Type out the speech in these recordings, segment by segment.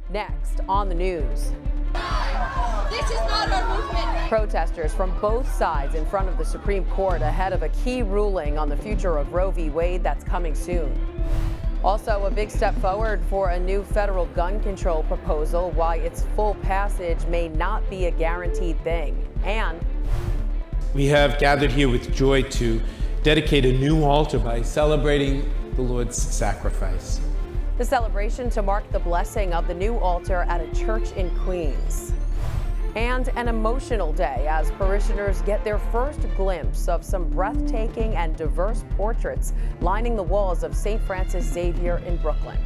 Next on the news. This is not our movement. Protesters from both sides in front of the Supreme Court ahead of a key ruling on the future of Roe v. Wade that's coming soon. Also, a big step forward for a new federal gun control proposal, why its full passage may not be a guaranteed thing. And we have gathered here with joy to dedicate a new altar by celebrating the Lord's sacrifice. The celebration to mark the blessing of the new altar at a church in Queens. And an emotional day as parishioners get their first glimpse of some breathtaking and diverse portraits lining the walls of St. Francis Xavier in Brooklyn.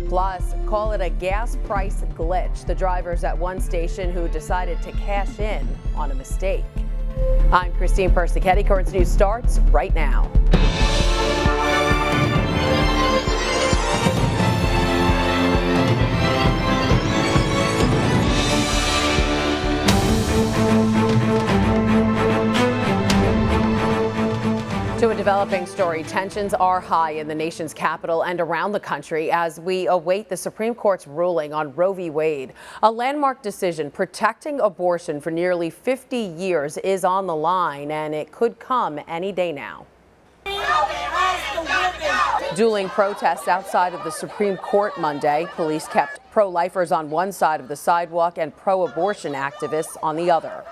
Plus, call it a gas price glitch, the drivers at one station who decided to cash in on a mistake. I'm Christine Persichetti. Current News starts right now. To a developing story, tensions are high in the nation's capital and around the country as we await the Supreme Court's ruling on Roe v. Wade. A landmark decision protecting abortion for nearly 50 years is on the line, and it could come any day now. Dueling protests outside of the Supreme Court Monday. Police kept pro-lifers on one side of the sidewalk and pro-abortion activists on the other.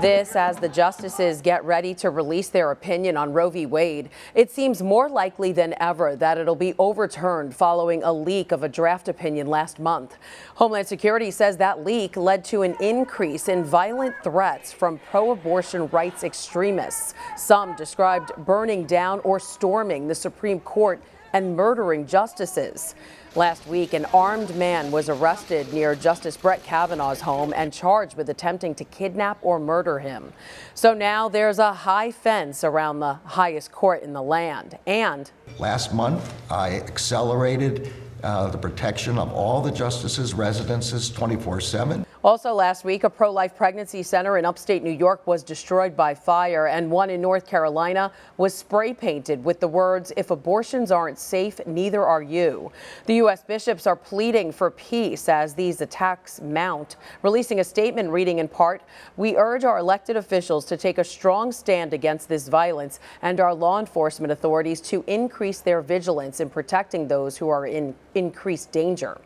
This as the justices get ready to release their opinion on Roe v. Wade. It seems more likely than ever that it'll be overturned following a leak of a draft opinion last month. Homeland Security says that leak led to an increase in violent threats from pro-abortion rights extremists. Some described burning down or storming the Supreme Court and murdering justices. Last week, an armed man was arrested near Justice Brett Kavanaugh's home and charged with attempting to kidnap or murder him. So now there's a high fence around the highest court in the land. And last month, I accelerated the protection of all the justices' residences 24/7. Also last week, a pro-life pregnancy center in upstate New York was destroyed by fire, and one in North Carolina was spray painted with the words, "If abortions aren't safe, neither are you." The U.S. bishops are pleading for peace as these attacks mount, releasing a statement reading in part, "We urge our elected officials to take a strong stand against this violence and our law enforcement authorities to increase their vigilance in protecting those who are in increased danger."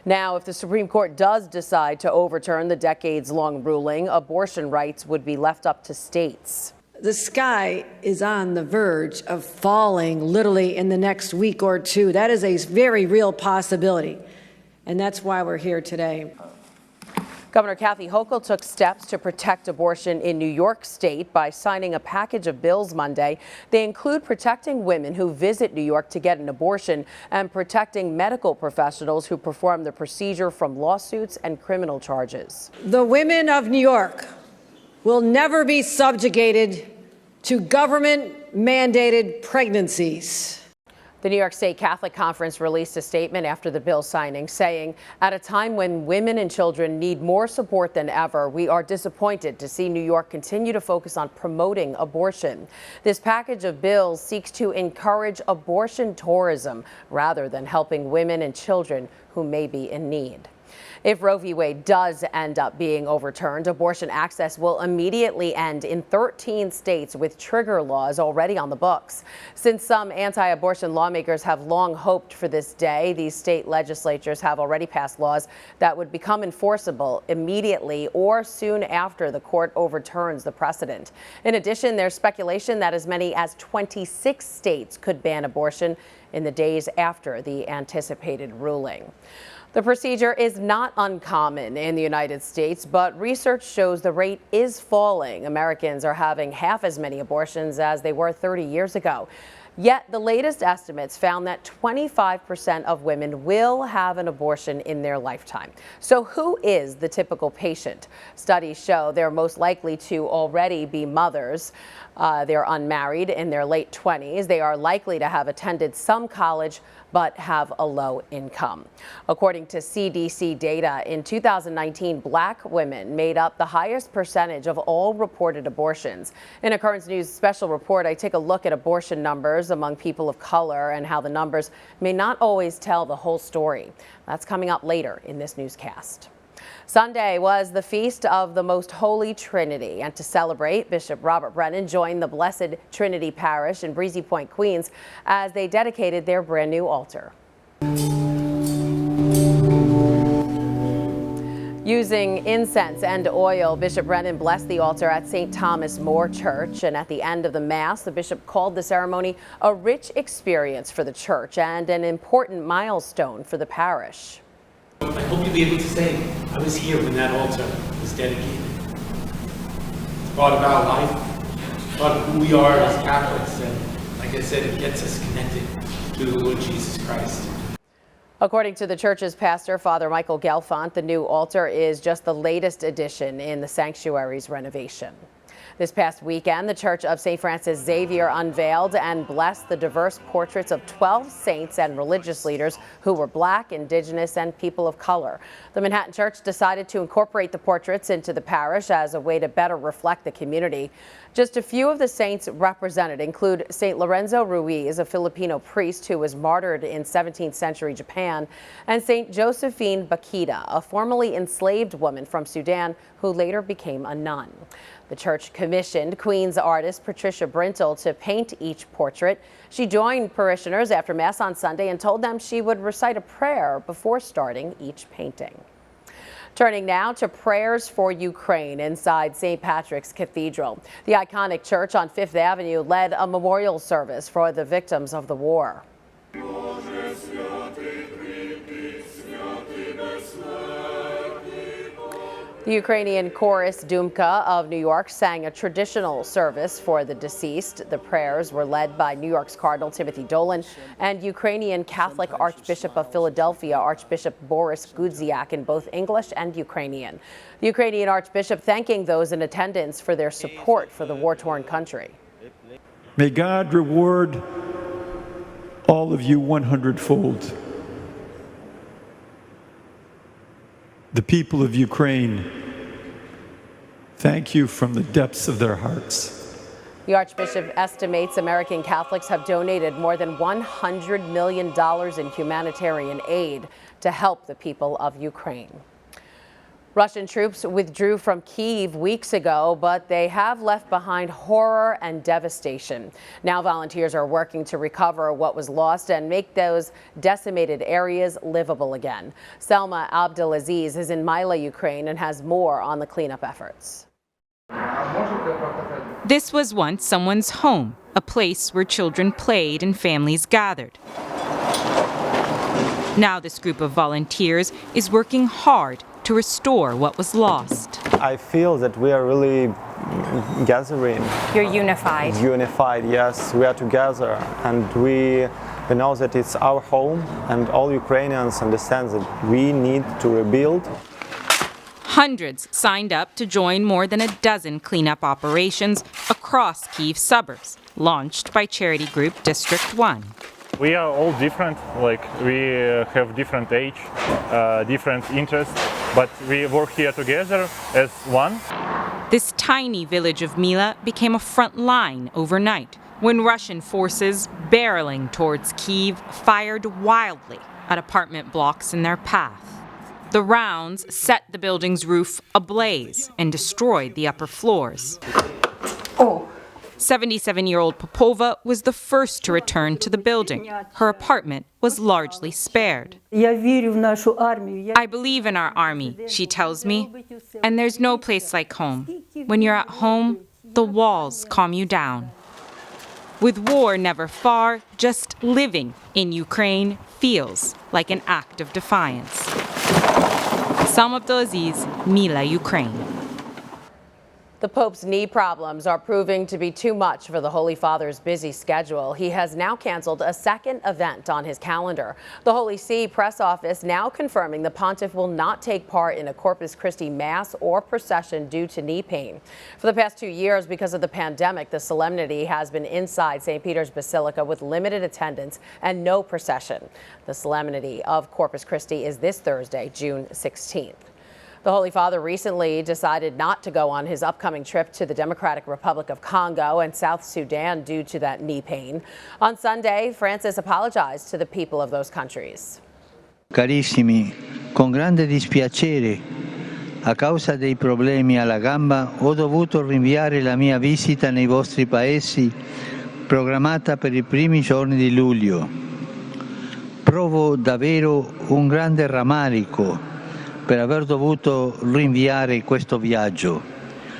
Now, if the Supreme Court does decide to overturn the decades-long ruling, abortion rights would be left up to states. The sky is on the verge of falling literally in the next week or two. That is a very real possibility, and that's why we're here today. Governor Kathy Hochul took steps to protect abortion in New York State by signing a package of bills Monday. They include protecting women who visit New York to get an abortion and protecting medical professionals who perform the procedure from lawsuits and criminal charges. The women of New York will never be subjugated to government-mandated pregnancies. The New York State Catholic Conference released a statement after the bill signing, saying, "At a time when women and children need more support than ever, we are disappointed to see New York continue to focus on promoting abortion." This package of bills seeks to encourage abortion tourism rather than helping women and children who may be in need. If Roe v. Wade does end up being overturned, abortion access will immediately end in 13 states with trigger laws already on the books. Since some anti-abortion lawmakers have long hoped for this day, these state legislatures have already passed laws that would become enforceable immediately or soon after the court overturns the precedent. In addition, there's speculation that as many as 26 states could ban abortion in the days after the anticipated ruling. The procedure is not uncommon in the United States, but research shows the rate is falling. Americans are having half as many abortions as they were 30 years ago. Yet the latest estimates found that 25% of women will have an abortion in their lifetime. So who is the typical patient? Studies show they're most likely to already be mothers. They're unmarried in their late 20s. They are likely to have attended some college but have a low income. According to CDC data, in 2019, Black women made up the highest percentage of all reported abortions. In a Current News special report, I take a look at abortion numbers numbers among people of color and how the numbers may not always tell the whole story. That's coming up later in this newscast. Sunday was the Feast of the Most Holy Trinity, and to celebrate, Bishop Robert Brennan joined the Blessed Trinity Parish in Breezy Point, Queens, as they dedicated their brand new altar. Using incense and oil, Bishop Brennan blessed the altar at St. Thomas More Church, and at the end of the Mass, the bishop called the ceremony a rich experience for the church and an important milestone for the parish. I hope you'll be able to say, I was here when that altar was dedicated. It's part of our life, part of who we are as Catholics, and like I said, it gets us connected to the Lord Jesus Christ. According to the church's pastor, Father Michael Gelfand, the new altar is just the latest addition in the sanctuary's renovation. This past weekend, the Church of St. Francis Xavier unveiled and blessed the diverse portraits of 12 saints and religious leaders who were Black, Indigenous, and people of color. The Manhattan Church decided to incorporate the portraits into the parish as a way to better reflect the community. Just a few of the saints represented include St. Lorenzo Ruiz, a Filipino priest who was martyred in 17th century Japan, and St. Josephine Bakita, a formerly enslaved woman from Sudan who later became a nun. The church commissioned Queens artist Patricia Brintle to paint each portrait. She joined parishioners after Mass on Sunday and told them she would recite a prayer before starting each painting. Turning now to prayers for Ukraine inside St. Patrick's Cathedral. The iconic church on Fifth Avenue led a memorial service for the victims of the war. The Ukrainian chorus Dumka of New York sang a traditional service for the deceased. The prayers were led by New York's Cardinal Timothy Dolan and Ukrainian Catholic Archbishop of Philadelphia, Archbishop Boris Gudziak, in both English and Ukrainian. The Ukrainian Archbishop thanking those in attendance for their support for the war-torn country. May God reward all of you 100-fold. The people of Ukraine, thank you from the depths of their hearts. The Archbishop estimates American Catholics have donated more than $100 million in humanitarian aid to help the people of Ukraine. Russian troops withdrew from Kyiv weeks ago, but they have left behind horror and devastation. Now volunteers are working to recover what was lost and make those decimated areas livable again. Selma Abdelaziz is in Myla, Ukraine, and has more on the cleanup efforts. This was once someone's home, a place where children played and families gathered. Now this group of volunteers is working hard to restore what was lost. I feel that we are really gathering. You're unified. Unified, yes. We are together, and we know that it's our home, and all Ukrainians understand that we need to rebuild. Hundreds signed up to join more than a dozen cleanup operations across Kyiv suburbs, launched by charity group District 1. We are all different, like we have different age, different interests, but we work here together as one. This tiny village of Mila became a front line overnight when Russian forces barreling towards Kyiv fired wildly at apartment blocks in their path. The rounds set the building's roof ablaze and destroyed the upper floors. 77-year-old Popova was the first to return to the building. Her apartment was largely spared. I believe in our army, she tells me, and there's no place like home. When you're at home, the walls calm you down. With war never far, just living in Ukraine feels like an act of defiance. Selma Abdelaziz, Mila, Ukraine. The Pope's knee problems are proving to be too much for the Holy Father's busy schedule. He has now canceled a second event on his calendar. The Holy See press office now confirming the pontiff will not take part in a Corpus Christi Mass or procession due to knee pain. For the past 2 years, because of the pandemic, the solemnity has been inside St. Peter's Basilica with limited attendance and no procession. The solemnity of Corpus Christi is this Thursday, June 16th. The Holy Father recently decided not to go on his upcoming trip to the Democratic Republic of Congo and South Sudan due to that knee pain. On Sunday, Francis apologized to the people of those countries. Carissimi, con grande dispiacere, a causa dei problemi alla gamba, ho dovuto rinviare la mia visita nei vostri paesi programmata per i primi giorni di luglio. Provo davvero un grande rammarico per aver dovuto rinviare questo viaggio,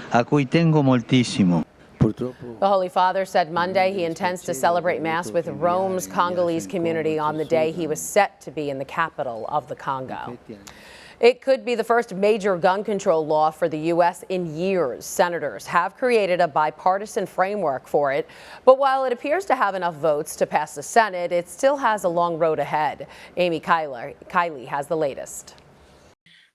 a cui tengo moltissimo. The Holy Father said Monday he intends to celebrate Mass with Rome's Congolese community on the day he was set to be in the capital of the Congo. It could be the first major gun control law for the U.S. in years. Senators have created a bipartisan framework for it, but while it appears to have enough votes to pass the Senate, it still has a long road ahead. Amy Kiley has the latest.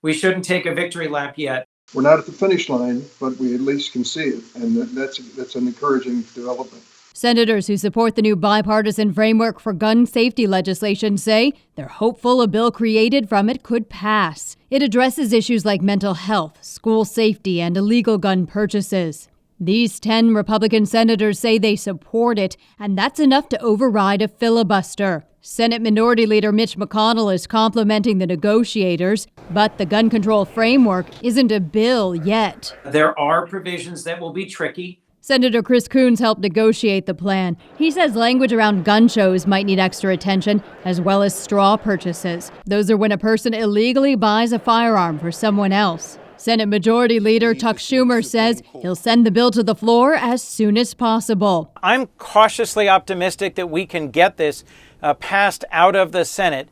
We shouldn't take a victory lap yet. We're not at the finish line, but we at least can see it, and that's an encouraging development. Senators who support the new bipartisan framework for gun safety legislation say they're hopeful a bill created from it could pass. It addresses issues like mental health, school safety, and illegal gun purchases. These 10 Republican senators say they support it, and that's enough to override a filibuster. Senate Minority Leader Mitch McConnell is complimenting the negotiators, but the gun control framework isn't a bill yet. There are provisions that will be tricky. Senator Chris Coons helped negotiate the plan. He says language around gun shows might need extra attention, as well as straw purchases. Those are when a person illegally buys a firearm for someone else. Senate Majority Leader Chuck Schumer says he'll send the bill to the floor as soon as possible. I'm cautiously optimistic that we can get this passed out of the Senate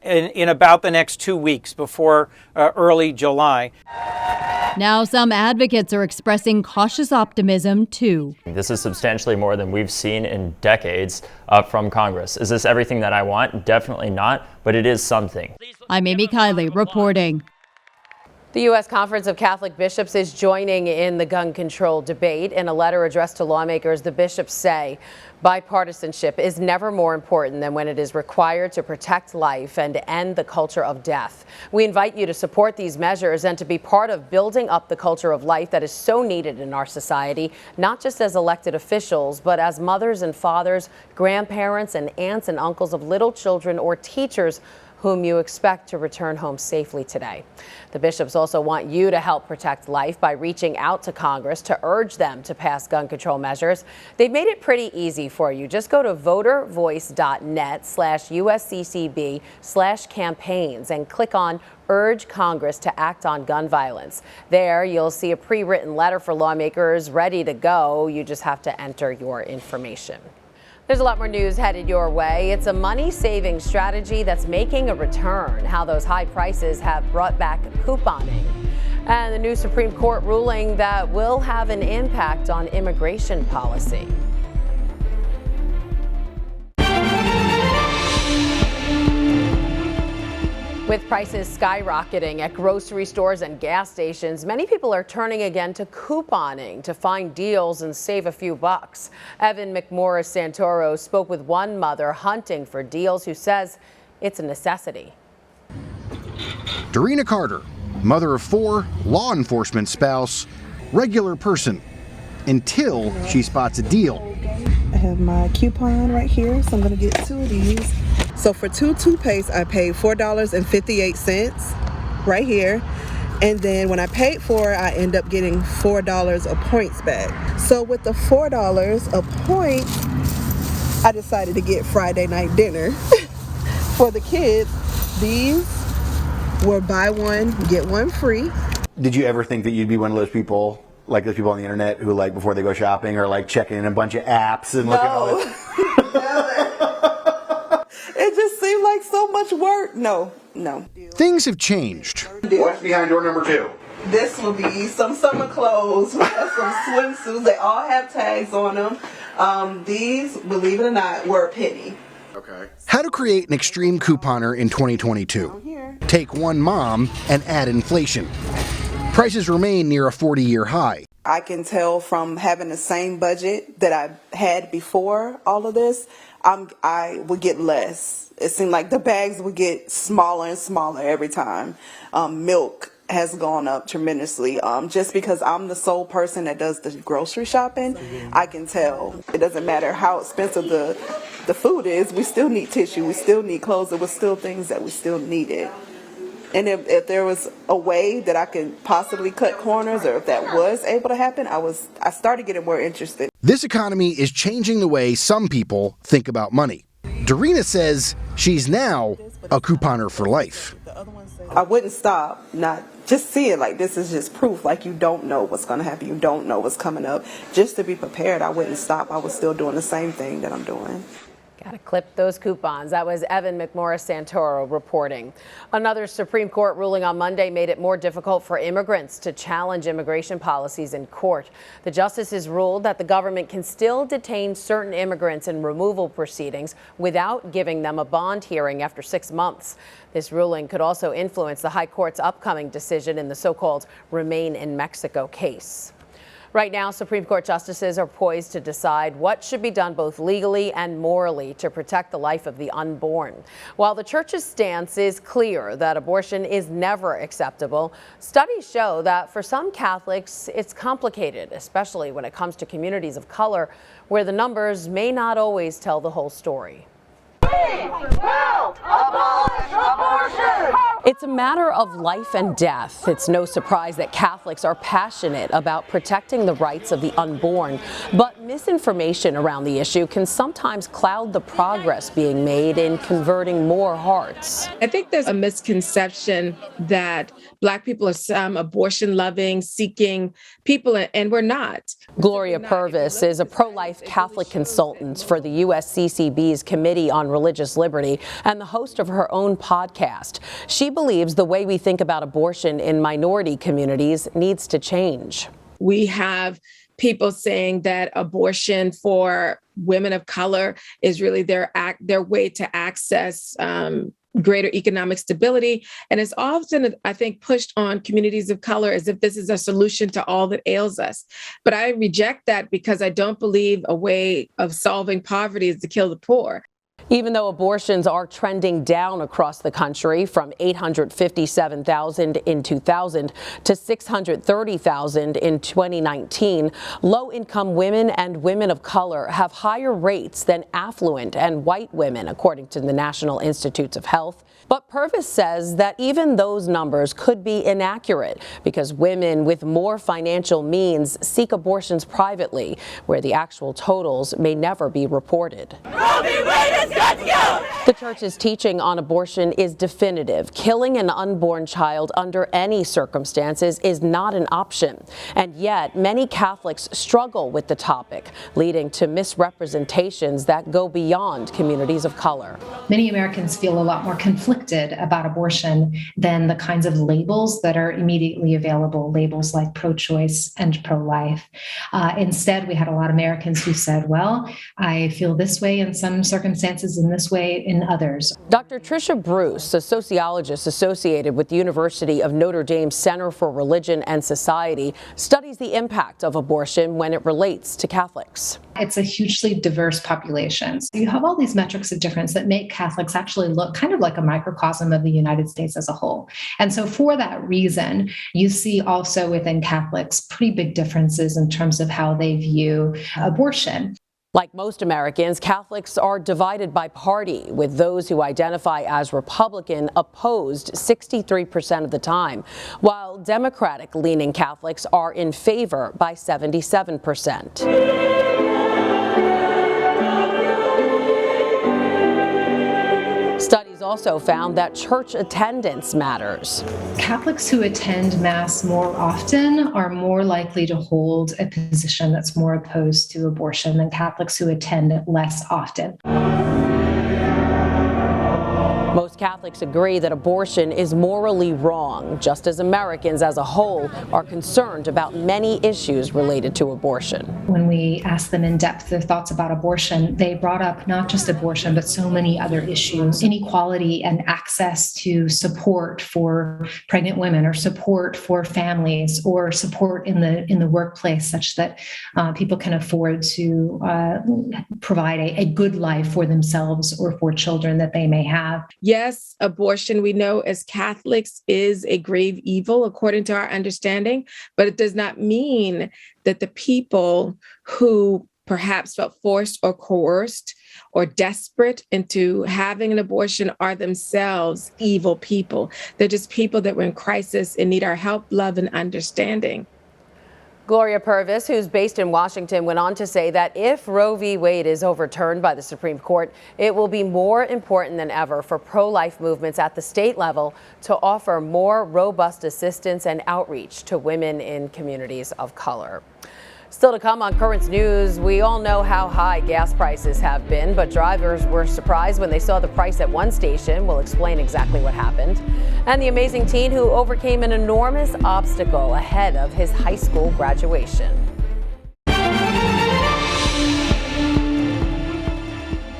in about the next 2 weeks before early July. Now some advocates are expressing cautious optimism, too. This is substantially more than we've seen in decades from Congress. Is this everything that I want? Definitely not, but it is something. I'm Amy Kiley reporting. The U.S. Conference of Catholic Bishops is joining in the gun control debate. In a letter addressed to lawmakers, the bishops say bipartisanship is never more important than when it is required to protect life and end the culture of death. We invite you to support these measures and to be part of building up the culture of life that is so needed in our society, not just as elected officials, but as mothers and fathers, grandparents and aunts and uncles of little children or teachers whom you expect to return home safely today. The bishops also want you to help protect life by reaching out to Congress to urge them to pass gun control measures. They've made it pretty easy for you. Just go to votervoice.net/USCCB/campaigns and click on Urge Congress to Act on Gun Violence. There you'll see a pre-written letter for lawmakers ready to go. You just have to enter your information. There's a lot more news headed your way. It's a money-saving strategy that's making a return, how those high prices have brought back couponing. And the new Supreme Court ruling that will have an impact on immigration policy. With prices skyrocketing at grocery stores and gas stations, many people are turning again to couponing to find deals and save a few bucks. Evan McMorris Santoro spoke with one mother hunting for deals who says it's a necessity. Darina Carter, mother of 4, law enforcement spouse, regular person, until she spots a deal. I have my coupon right here, so I'm going to get 2 of these. So for 2 toothpaste, I paid $4.58 right here. And then when I paid for it, I end up getting $4 of points back. So with the $4 of points, I decided to get Friday night dinner for the kids. These were buy one, get one free. Did you ever think that you'd be one of those people, like those people on the internet who, like, before they go shopping are like checking in a bunch of apps and looking at all this? It just seemed like so much work. No. Things have changed. What's behind door number 2? This will be some summer clothes. We have some swimsuits. They all have tags on them. These, believe it or not, were a penny. Okay. How to create an extreme couponer in 2022. Take one mom and add inflation. Prices remain near a 40-year high. I can tell from having the same budget that I had before all of this, I would get less. It seemed like the bags would get smaller and smaller every time. Milk, has gone up tremendously. Just because I'm the sole person that does the grocery shopping, I can tell. It doesn't matter how expensive the food is, we still need tissue, we still need clothes, there was still things that we still needed. And if there was a way that I could possibly cut corners, or if that was able to happen, I started getting more interested. This economy is changing the way some people think about money. Dorena says she's now a couponer for life. I wouldn't stop, not just seeing like this is just proof, like you don't know what's going to happen, you don't know what's coming up. Just to be prepared, I wouldn't stop. I was still doing the same thing that I'm doing. Got to clip those coupons. That was Evan McMorris-Santoro reporting. Another Supreme Court ruling on Monday made it more difficult for immigrants to challenge immigration policies in court. The justices ruled that the government can still detain certain immigrants in removal proceedings without giving them a bond hearing after 6 months. This ruling could also influence the High Court's upcoming decision in the so-called Remain in Mexico case. Right now, Supreme Court justices are poised to decide what should be done both legally and morally to protect the life of the unborn. While the church's stance is clear that abortion is never acceptable, studies show that for some Catholics, it's complicated, especially when it comes to communities of color, where the numbers may not always tell the whole story. It's a matter of life and death. It's no surprise that Catholics are passionate about protecting the rights of the unborn, but misinformation around the issue can sometimes cloud the progress being made in converting more hearts. I think there's a misconception that Black people are some abortion-loving, seeking people, and we're not. Gloria Purvis is a pro-life Catholic consultant for the USCCB's Committee on Religious Liberty and the host of her own podcast. She believes the way we think about abortion in minority communities needs to change. We have people saying that abortion for women of color is really their way to access greater economic stability. And it's often, I think, pushed on communities of color as if this is a solution to all that ails us. But I reject that because I don't believe a way of solving poverty is to kill the poor. Even though abortions are trending down across the country from 857,000 in 2000 to 630,000 in 2019, low-income women and women of color have higher rates than affluent and white women, according to the National Institutes of Health. But Purvis says that even those numbers could be inaccurate because women with more financial means seek abortions privately, where the actual totals may never be reported. The church's teaching on abortion is definitive. Killing an unborn child under any circumstances is not an option. And yet, many Catholics struggle with the topic, leading to misrepresentations that go beyond communities of color. Many Americans feel a lot more conflicted about abortion than the kinds of labels that are immediately available, labels like pro-choice and pro-life. Instead, we had a lot of Americans who said, well, I feel this way in some circumstances and this way in others. Dr. Tricia Bruce, a sociologist associated with the University of Notre Dame Center for Religion and Society, studies the impact of abortion when it relates to Catholics. It's a hugely diverse population. So you have all these metrics of difference that make Catholics actually look kind of like a microcosm of the United States as a whole. And so for that reason, you see also within Catholics pretty big differences in terms of how they view abortion. Like most Americans, Catholics are divided by party, with those who identify as Republican opposed 63% of the time, while Democratic-leaning Catholics are in favor by 77%. Studies also found that church attendance matters. Catholics who attend Mass more often are more likely to hold a position that's more opposed to abortion than Catholics who attend less often. Most Catholics agree that abortion is morally wrong, just as Americans as a whole are concerned about many issues related to abortion. When we asked them in depth their thoughts about abortion, they brought up not just abortion, but so many other issues, inequality and access to support for pregnant women, or support for families, or support in the workplace, such that people can afford to provide a good life for themselves or for children that they may have. Yes, yes, abortion, we know as Catholics, is a grave evil according to our understanding, but it does not mean that the people who perhaps felt forced or coerced or desperate into having an abortion are themselves evil people. They're just people that were in crisis and need our help, love, and understanding. Gloria Purvis, who's based in Washington, went on to say that if Roe v. Wade is overturned by the Supreme Court, it will be more important than ever for pro-life movements at the state level to offer more robust assistance and outreach to women in communities of color. Still to come on Currents News, we all know how high gas prices have been, but drivers were surprised when they saw the price at one station. We'll explain exactly what happened. And the amazing teen who overcame an enormous obstacle ahead of his high school graduation.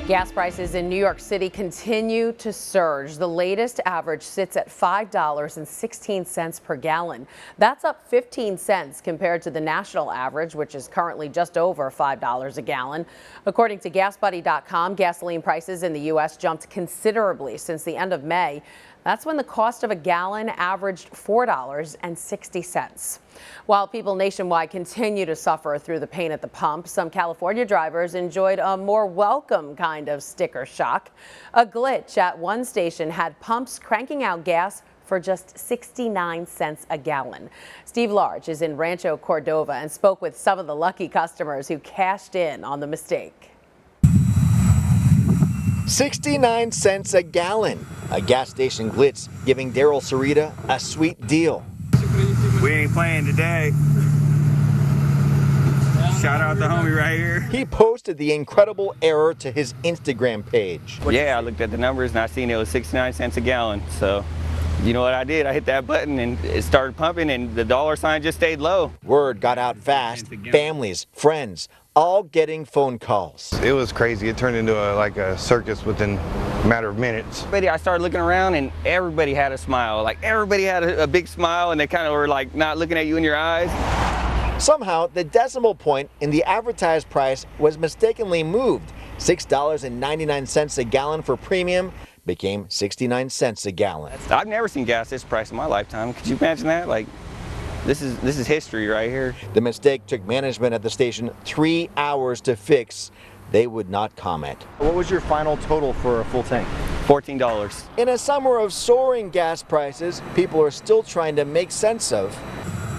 Gas prices in New York City continue to surge. The latest average sits at $5.16 per gallon. That's up 15 cents compared to the national average, which is currently just over $5 a gallon. According to GasBuddy.com, gasoline prices in the U.S. jumped considerably since the end of May. That's when the cost of a gallon averaged $4.60. While people nationwide continue to suffer through the pain at the pump, some California drivers enjoyed a more welcome kind of sticker shock. A glitch at one station had pumps cranking out gas for just 69 cents a gallon. Steve Large is in Rancho Cordova and spoke with some of the lucky customers who cashed in on the mistake. 69 cents a gallon. A gas station glitz giving Daryl Sarita a sweet deal. We ain't playing today. Shout out the homie right here. He posted the incredible error to his Instagram page. Yeah, I looked at the numbers and I seen it was 69 cents a gallon. So, you know what I did? I hit that button and it started pumping and the dollar sign just stayed low. Word got out fast. Families, friends, all getting phone calls. It was crazy. It turned into like a circus within a matter of minutes. I started looking around and everybody had a smile. Like everybody had a big smile and they kind of were like not looking at you in your eyes. Somehow, the decimal point in the advertised price was mistakenly moved. $6.99 a gallon for premium became 69 cents a gallon. I've never seen gas this price in my lifetime. Could you imagine that? Like, this is history right here. The mistake took management at the station 3 hours to fix. They would not comment. What was your final total for a full tank? $14. In a summer of soaring gas prices, people are still trying to make sense of.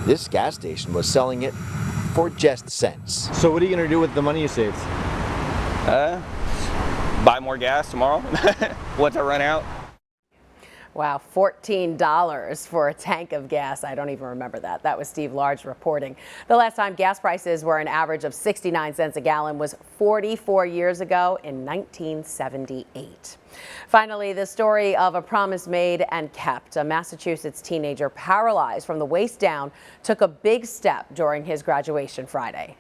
This gas station was selling it for just cents. So what are you going to do with the money you saved? Buy more gas tomorrow once I run out. Wow, $14 for a tank of gas. I don't even remember that. That was Steve Large reporting. The last time gas prices were an average of 69 cents a gallon was 44 years ago in 1978. Finally, the story of a promise made and kept. A Massachusetts teenager paralyzed from the waist down took a big step during his graduation Friday.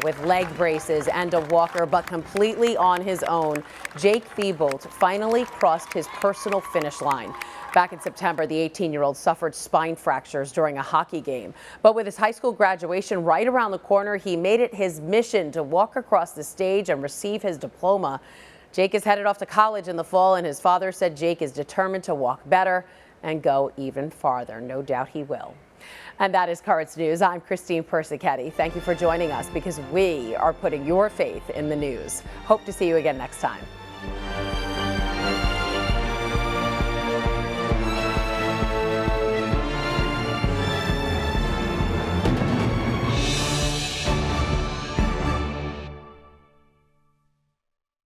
With leg braces and a walker, but completely on his own, Jake Thiebolt finally crossed his personal finish line. Back in September, the 18-year-old suffered spine fractures during a hockey game. But with his high school graduation right around the corner, he made it his mission to walk across the stage and receive his diploma. Jake is headed off to college in the fall, and his father said Jake is determined to walk better and go even farther. No doubt he will. And that is Currents News. I'm Christine Persichetti. Thank you for joining us because we are putting your faith in the news. Hope to see you again next time.